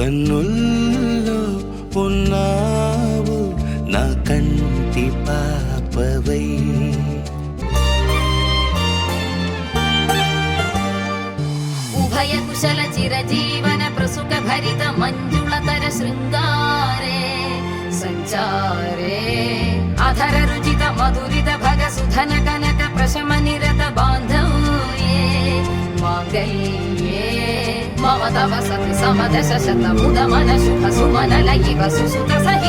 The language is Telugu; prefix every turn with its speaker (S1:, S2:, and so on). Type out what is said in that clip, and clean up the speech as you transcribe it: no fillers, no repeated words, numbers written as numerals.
S1: కన్నుల్లో ఉన్నావు నా కంటి పాపవై.
S2: ఉభయ కుశల చిరజీవన ప్రసుక భరిత మంజుళతర శృంగారే సంచారే అధర రుచిత మధురిత భగ సుధన కనక ప్రశమ నిరత బాంధవ్యే మాంగళ్యే మమ తవ సతి సమదశ శత ముద మన శుభ సుమన లయివ సుసుత సహి